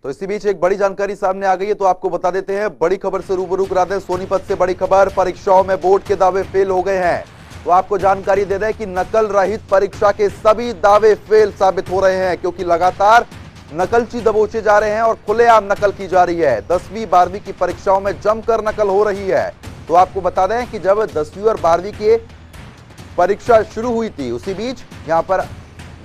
तो इसी बीच एक बड़ी जानकारी सामने आ गई है, तो आपको बता देते हैं। बड़ी खबर से रूबरू कराते हैं सोनीपत से। बड़ी खबर, परीक्षाओं में बोर्ड के दावे फेल हो गए हैं। तो आपको जानकारी दे दें कि नकल रहित परीक्षा के सभी दावे फेल साबित हो रहे हैं, क्योंकि लगातार नकलची दबोचे जा रहे हैं और खुलेआम नकल की जा रही है। 10वीं 12वीं की परीक्षाओं में जमकर नकल हो रही है। तो आपको बता दें कि जब 10वीं और 12वीं की परीक्षा शुरू हुई थी, उसी बीच यहां पर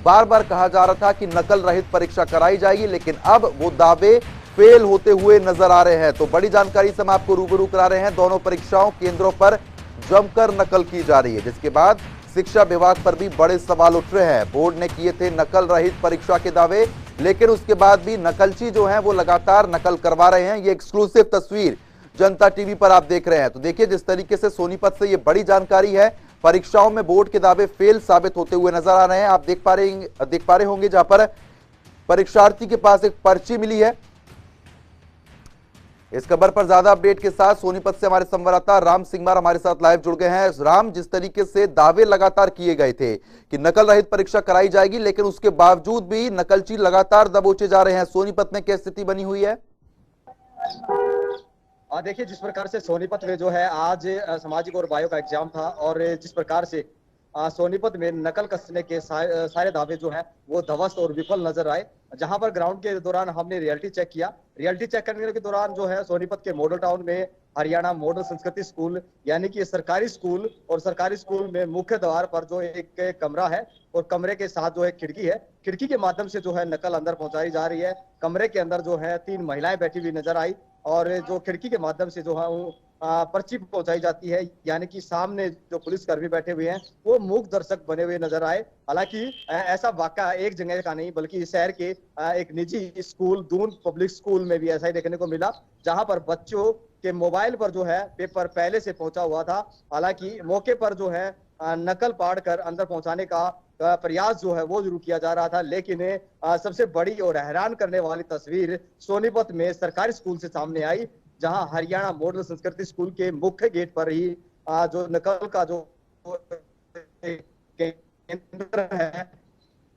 बार बार कहा जा रहा था कि नकल रहित परीक्षा कराई जाएगी, लेकिन अब वो दावे फेल होते हुए नजर आ रहे हैं। तो बड़ी जानकारी से हम आपको रूबरू करा रहे हैं। दोनों परीक्षाओं केंद्रों पर जमकर नकल की जा रही है, जिसके बाद शिक्षा विभाग पर भी बड़े सवाल उठ रहे हैं। बोर्ड ने किए थे नकल रहित परीक्षा के दावे, लेकिन उसके बाद भी नकलची जो हैं वो लगातार नकल करवा रहे हैं। ये एक्सक्लूसिव तस्वीर जनता टीवी पर आप देख रहे हैं। तो देखिए, जिस तरीके से सोनीपत से ये बड़ी जानकारी है, परीक्षाओं में बोर्ड के दावे फेल साबित होते हुए नजर आ रहे हैं। आप देख पा रहे होंगे जहां पर परीक्षार्थी के पास एक पर्ची मिली है। इस खबर पर ज्यादा अपडेट के साथ सोनीपत से हमारे संवाददाता राम सिंगमार हमारे साथ लाइव जुड़ गए हैं। राम, जिस तरीके से दावे लगातार किए गए थे कि नकल रहित परीक्षा कराई जाएगी, लेकिन उसके बावजूद भी नकलची लगातार दबोचे जा रहे हैं। सोनीपत में क्या स्थिति बनी हुई है? देखिए, जिस प्रकार से सोनीपत में जो है आज सामाजिक और बायो का एग्जाम था, और जिस प्रकार से सोनीपत में नकल कसने के सारे दावे जो है वो ध्वस्त और विफल नजर आए। जहां पर ग्राउंड के दौरान हमने रियलिटी चेक किया। रियलिटी चेक करने के दौरान जो है सोनीपत के मॉडल टाउन में हरियाणा मॉडल संस्कृति स्कूल यानी कि सरकारी स्कूल, और सरकारी स्कूल में मुख्य द्वार पर जो एक कमरा है और कमरे के साथ जो एक खिड़की है, खिड़की के माध्यम से जो है नकल अंदर पहुंचाई जा रही है। कमरे के अंदर जो है 3 महिलाएं बैठी हुई नजर आई, और जो खिड़की के माध्यम से जो है वो पर्ची पहुंचाई जाती है, यानी कि सामने जो पुलिसकर्मी बैठे हुए हैं वो मूक दर्शक बने हुए नजर आए। हालांकि ऐसा वाकया एक जगह का नहीं, बल्कि शहर के एक निजी स्कूल दून पब्लिक स्कूल में भी ऐसा ही देखने को मिला, जहां पर बच्चों के मोबाइल पर जो है पेपर पहले से पहुंचा हुआ था। हालांकि मौके पर जो है नकल पाड़ कर अंदर पहुंचाने का प्रयास जो है वो जरूर किया जा रहा था, लेकिन सबसे बड़ी और हैरान करने वाली तस्वीर सोनीपत में सरकारी स्कूल से सामने आई, जहां हरियाणा मॉडल संस्कृति स्कूल के मुख्य गेट पर ही जो नकल का जो केंद्र है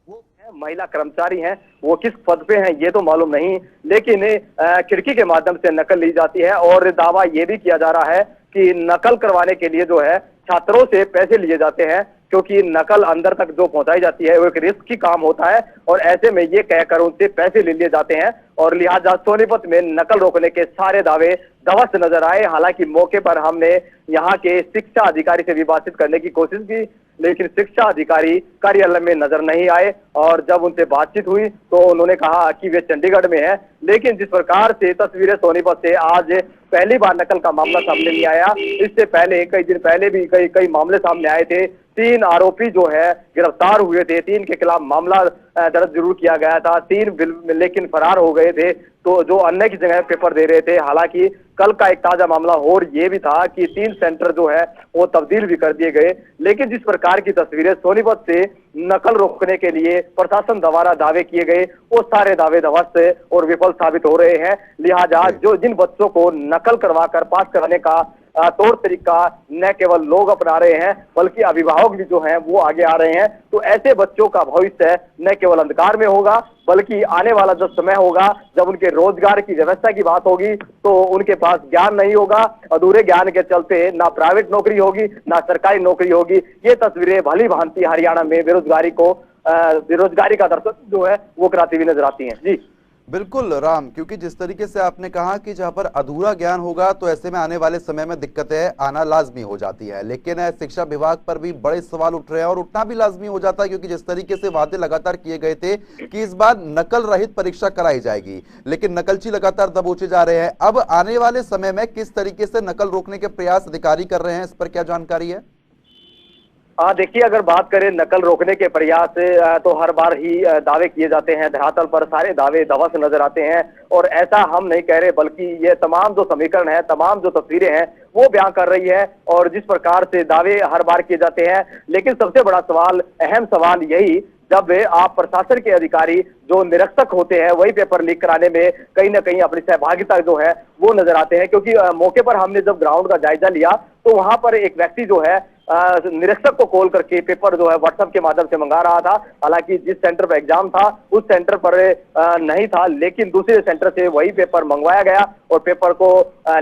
वो महिला कर्मचारी हैं, वो किस पद पे हैं ये तो मालूम नहीं, लेकिन खिड़की के माध्यम से नकल ली जाती है। और दावा ये भी किया जा रहा है कि नकल करवाने के लिए जो है छात्रों से पैसे लिए जाते हैं, क्योंकि नकल अंदर तक जो पहुंचाई जाती है वो एक रिस्की काम होता है, और ऐसे में ये कहकर उनसे पैसे ले लिए जाते हैं। और लिहाजा सोनीपत में नकल रोकने के सारे दावे ध्वस्त नजर आए। हालांकि मौके पर हमने यहाँ के शिक्षा अधिकारी से भी बातचीत करने की कोशिश की, लेकिन शिक्षा अधिकारी कार्यालय में नजर नहीं आए, और जब उनसे बातचीत हुई तो उन्होंने कहा कि वे चंडीगढ़ में हैं। लेकिन जिस प्रकार से तस्वीरें सोनीपत से आज पहली बार नकल का मामला सामने नहीं आया, इससे पहले कई दिन पहले भी कई मामले सामने आए थे। 3 आरोपी जो है गिरफ्तार हुए थे, 3 के खिलाफ मामला दर्ज जरूर किया गया था, 3 लेकिन फरार हो गए थे, तो जो अन्य की जगह पेपर दे रहे थे। हालांकि कल का एक ताजा मामला और ये भी था कि 3 सेंटर जो है वो तब्दील भी कर दिए गए। लेकिन जिस प्रकार की तस्वीरें सोनीपत से नकल रोकने के लिए प्रशासन द्वारा दावे किए गए, वो सारे दावे ध्वस्त और विफल साबित हो रहे हैं। लिहाजा जो जिन बच्चों को नकल करवा कर पास कराने का तौर तरीका न केवल लोग अपना रहे हैं, बल्कि अभिभावक भी जो हैं वो आगे आ रहे हैं, तो ऐसे बच्चों का भविष्य न केवल अंधकार में होगा, बल्कि आने वाला जब समय होगा, जब उनके रोजगार की व्यवस्था की बात होगी, तो उनके पास ज्ञान नहीं होगा। अधूरे ज्ञान के चलते ना प्राइवेट नौकरी होगी ना सरकारी नौकरी होगी। ये तस्वीरें भली भांति हरियाणा में बेरोजगारी का दर्शन जो है वो कराती हुई नजर आती हैं। जी बिल्कुल राम, क्योंकि जिस तरीके से आपने कहा कि जहां पर अधूरा ज्ञान होगा तो ऐसे में आने वाले समय में दिक्कतें आना लाजमी हो जाती है। लेकिन शिक्षा विभाग पर भी बड़े सवाल उठ रहे हैं, और उठना भी लाजमी हो जाता है, क्योंकि जिस तरीके से वादे लगातार किए गए थे कि इस बार नकल रहित परीक्षा कराई जाएगी, लेकिन नकलची लगातार दबोचे जा रहे हैं। अब आने वाले समय में किस तरीके से नकल रोकने के प्रयास अधिकारी कर रहे हैं, इस पर क्या जानकारी है? देखिए, अगर बात करें नकल रोकने के प्रयास तो हर बार ही दावे किए जाते हैं, धरातल पर सारे दावे ध्वस्त नजर आते हैं। और ऐसा हम नहीं कह रहे, बल्कि ये तमाम जो समीकरण है, तमाम जो तस्वीरें हैं वो बयां कर रही है। और जिस प्रकार से दावे हर बार किए जाते हैं, लेकिन सबसे बड़ा सवाल, अहम सवाल यही, जब आप प्रशासन के अधिकारी जो निरीक्षक होते हैं वही पेपर लीक कराने में कहीं ना कहीं अपनी सहभागिता जो है वो नजर आते हैं। क्योंकि मौके पर हमने जब ग्राउंड का जायजा लिया तो वहां पर एक व्यक्ति जो है निरीक्षक को कॉल करके पेपर जो है व्हाट्सएप के माध्यम से मंगा रहा था। हालांकि जिस सेंटर पर एग्जाम था उस सेंटर पर नहीं था, लेकिन दूसरे सेंटर से वही पेपर मंगवाया गया और पेपर को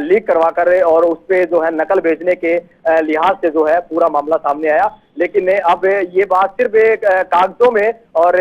लीक करवा कर और उस पे जो है नकल भेजने के लिहाज से जो है पूरा मामला सामने आया। लेकिन अब ये बात सिर्फ कागजों में और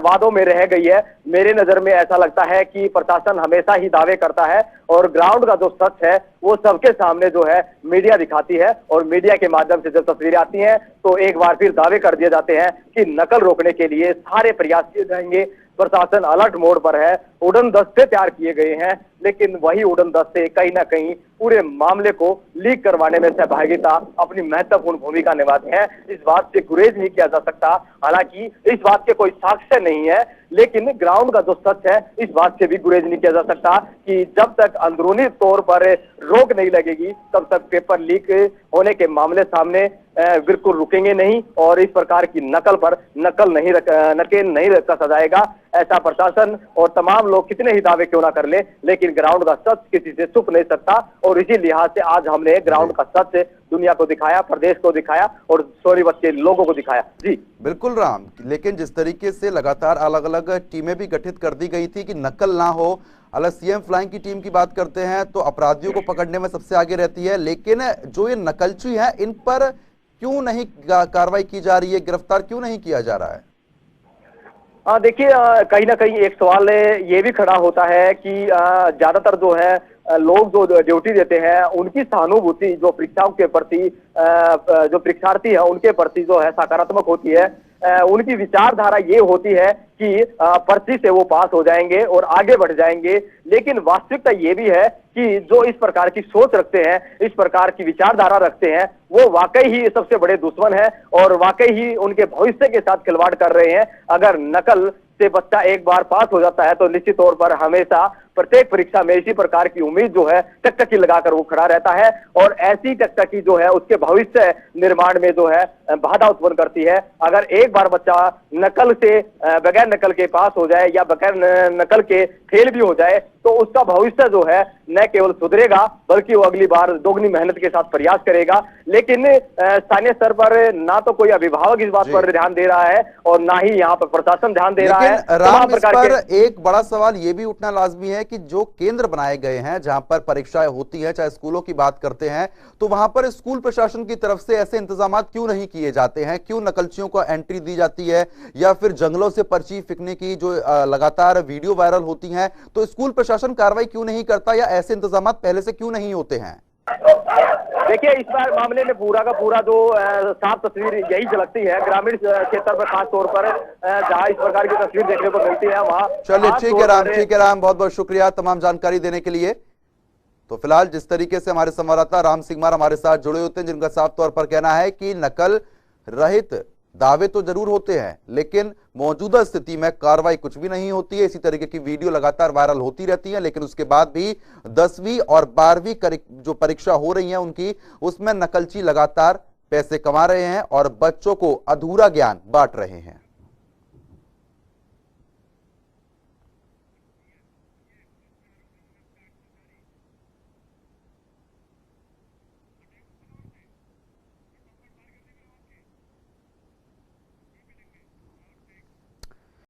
वादों में रह गई है। मेरे नजर में ऐसा लगता है कि प्रशासन हमेशा ही दावे करता है और ग्राउंड का जो सच है वो सबके सामने जो है मीडिया दिखाती है और मीडिया के माध्यम से जब तस्वीरें आती हैं तो एक बार फिर दावे कर दिए जाते हैं कि नकल रोकने के लिए सारे प्रयास किए जाएंगे। प्रशासन अलर्ट मोड पर है, उड़न दस्ते तैयार किए गए हैं, लेकिन वही उड़न दस्ते कहीं ना कहीं पूरे मामले को लीक करवाने में सहभागिता अपनी महत्वपूर्ण भूमिका निभाते हैं। इस बात से गुरेज नहीं किया जा सकता। हालांकि इस बात के कोई साक्ष्य नहीं है, लेकिन ग्राउंड का जो सच है इस बात से भी गुरेज नहीं किया जा सकता कि जब तक अंदरूनी तौर पर रोक नहीं लगेगी तब तक पेपर लीक होने के मामले सामने बिल्कुल रुकेंगे नहीं और इस प्रकार की नकल पर नकेल नहीं कसा जाएगा। ऐसा प्रशासन और तमाम लोग कितने ही दावे क्यों ना कर ले, लेकिन ग्राउंड का सच किसी से छुप नहीं सकता और इसी लिहाज से आज हमने ग्राउंड का सच दुनिया को दिखाया, प्रदेश को दिखाया और सोनीपत के लोगों को दिखाया। जी बिल्कुल राम, लेकिन जिस तरीके से लगातार अलग अलग टीमें भी गठित कर दी गई थी कि नकल ना हो, अलग सीएम फ्लाइंग की टीम की बात करते हैं तो अपराधियों को पकड़ने में सबसे आगे रहती है, लेकिन जो ये नकलची है इन पर क्यों नहीं कार्रवाई की जा रही है, गिरफ्तार क्यों नहीं किया जा रहा है? देखिए कहीं ना कहीं एक सवाल ये भी खड़ा होता है कि ज्यादातर जो है लोग जो ड्यूटी देते हैं उनकी सहानुभूति जो परीक्षाओं के प्रति जो परीक्षार्थी है उनके प्रति जो है सकारात्मक होती है। उनकी विचारधारा ये होती है कि पर्ची से वो पास हो जाएंगे और आगे बढ़ जाएंगे, लेकिन वास्तविकता ये भी है कि जो इस प्रकार की सोच रखते हैं, इस प्रकार की विचारधारा रखते हैं, वो वाकई ही सबसे बड़े दुश्मन है और वाकई ही उनके भविष्य के साथ खिलवाड़ कर रहे हैं। अगर नकल से बच्चा एक बार पास हो जाता है तो निश्चित तौर पर हमेशा प्रत्येक परीक्षा में इसी प्रकार की उम्मीद जो है टकटकी लगाकर वो खड़ा रहता है और ऐसी टकटकी जो है उसके भविष्य निर्माण में जो है बाधा उत्पन्न करती है। अगर एक बार बच्चा नकल से बगैर नकल के पास हो जाए या बगैर नकल के फेल भी हो जाए तो उसका भविष्य जो है न केवल सुधरेगा बल्कि वो अगली बार दोगुनी मेहनत के साथ प्रयास करेगा। लेकिन स्थानीय स्तर पर ना तो कोई अभिभावक इस बात पर ध्यान दे रहा है और ना ही यहाँ पर प्रशासन ध्यान दे रहा है। राम, इस पर एक बड़ा सवाल ये भी उठना लाजमी है कि जो केंद्र बनाए गए हैं जहां पर परीक्षाएं होती है, चाहे स्कूलों की बात करते हैं, तो वहां पर स्कूल प्रशासन की तरफ से ऐसे इंतजाम क्यों नहीं किए जाते हैं? क्यों नकलचियों को एंट्री दी जाती है या फिर जंगलों से पर्ची फेंकने की जो लगातार वीडियो वायरल होती है, तो स्कूल प्रशासन कार्रवाई क्यों नहीं करता या ऐसे इंतजाम पहले से क्यों नहीं होते हैं? देखिए इस बार मामले में पूरा का पूरा जो साफ तस्वीर यही झलकती है ग्रामीण क्षेत्र पर, खास तौर पर जहां इस प्रकार की तस्वीर देखने को मिलती है वहां। चलिए ठीक है राम, बहुत बहुत शुक्रिया तमाम जानकारी देने के लिए। तो फिलहाल जिस तरीके से हमारे संवाददाता राम सिंह हमारे साथ जुड़े होते हैं, जिनका साफ तौर पर कहना है कि नकल रहित दावे तो जरूर होते हैं लेकिन मौजूदा स्थिति में कार्रवाई कुछ भी नहीं होती है। इसी तरीके की वीडियो लगातार वायरल होती रहती है, लेकिन उसके बाद भी 10वीं और 12वीं जो परीक्षा हो रही है उनकी, उसमें नकलची लगातार पैसे कमा रहे हैं और बच्चों को अधूरा ज्ञान बांट रहे हैं।